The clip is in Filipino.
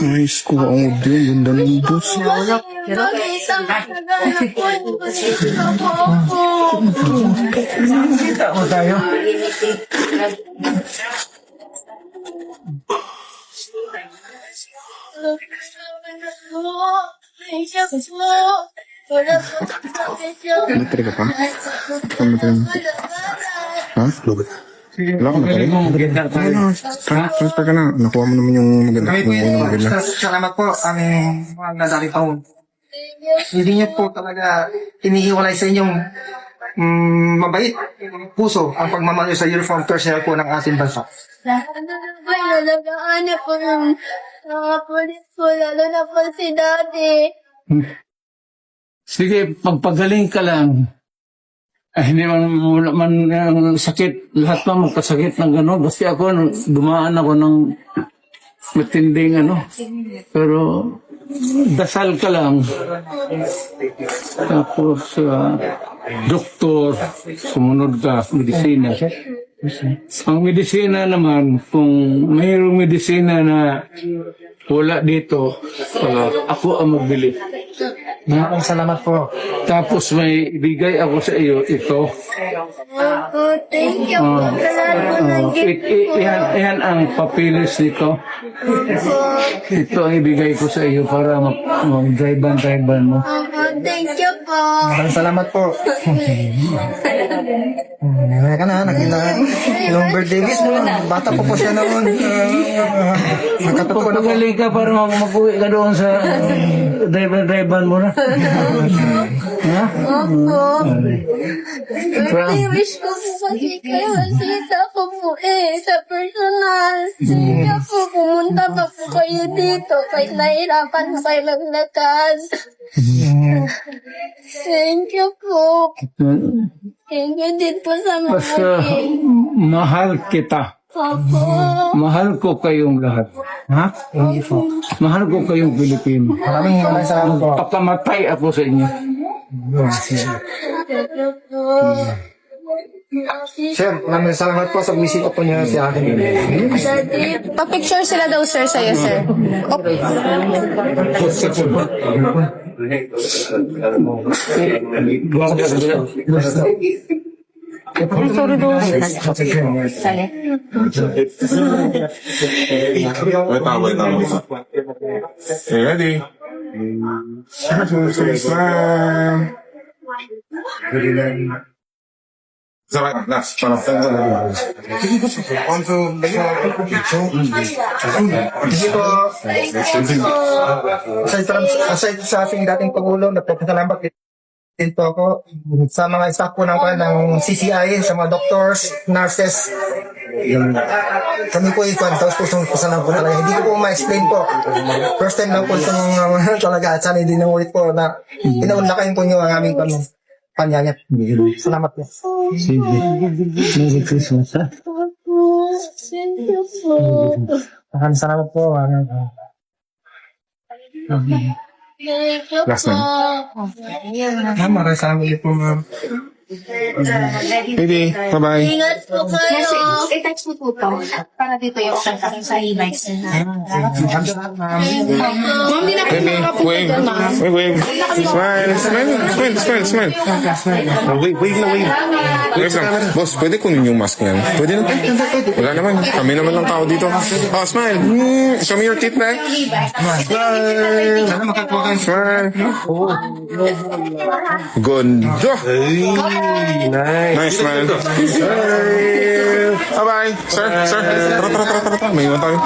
Nice ko ang din, ganda ng boss. Kita mo tayo. Matri ka pa? Ha? Wala ka matri? Transfer ka na. Nakuha mo naman yung maganda. Kami po yun. Salamat po. Aming mga nadali taon. Hindi niyo po talaga inihiwalay sa inyong mabait puso ang pagmamahal sa uniform personnel po ng ating bansa. Nalagaan po ng mga polis po, lalo na po si Daddy. Sige, pagpagaling ka lang. Hindi man ang sakit, lahat pa magkasakit ng gano'n. Basta ako, dumaan ako ng matinding Pero, dasal ka lang. Tapos, doktor, sumunod ka, medisina. Ang medisina naman, kung mayroong medisina na wala dito, ako ang magbili. Maraming salamat po. Tapos may bigay ako sa iyo ito. Thank you po sa lahat po ng gift po. Yan ang papilis nito. Ito ang ibigay ko sa iyo para mag-drive-an mo. Thank you po. Maraming salamat po. Kaya ka na, nung birthday wish mo, bata po siya noon. Nakatotoo na po. Pagpagaling ka para mag-uwi ka doon sa drive-an mo na. Ha? Opo. Birthday wish ko po kasi kayo. Sita ko po sa personal. Sige po, pumunta pa po kayo dito. Kahit nahirapan po kayo maglakad. Thank you po. Thank you din po sa mga Basta mahal kita. Opo. Mahal ko kayong lahat. Ha? Hindi po. Mahal ko kayong Pilipino. Maraming salamat po. Pakamatay ako sa inyo. Sir, maraming salamat po sa visit po niyo sa akin. Pa-picture sila daw, sir, sa'yo, sir. Sorry daw. Sali. Wait na. Okay, ready? Smile. Last. Hindi po, aside sa ating dating Pangulo, nagpapasalamat din po ako sa mga staff po ng CCI, sa mga doctors, nurses. Kami po tapos po pasalamat po talaga. Hindi ko po ma-explain po. First time lang po itong talaga. At sana hindi na ulit po na inaunlakayin po niyo ang aming panyayat. Salamat po. Sige. Merry Christmas, ha? Thank you po. Maraming salamat po. Last time. Maraming salamat po, ma'am. Baby, bye-bye. Ingat po kayo. I-text mo po to. Para dito yung kanta sa e-bikes na. Ma'am, di na Baby, wave. Wave. Smile. Oh, wave na. Wave lang. Boss, pwede kunin yung mask niyan? Pwede na. Wala naman. Kami naman lang tao dito. Oh, smile. Show me your teeth, na. Smile. Sana makakuha kayo. Smile. Gondo. Nice, man. Bye-bye. Sir. Tara. May iwan tayo.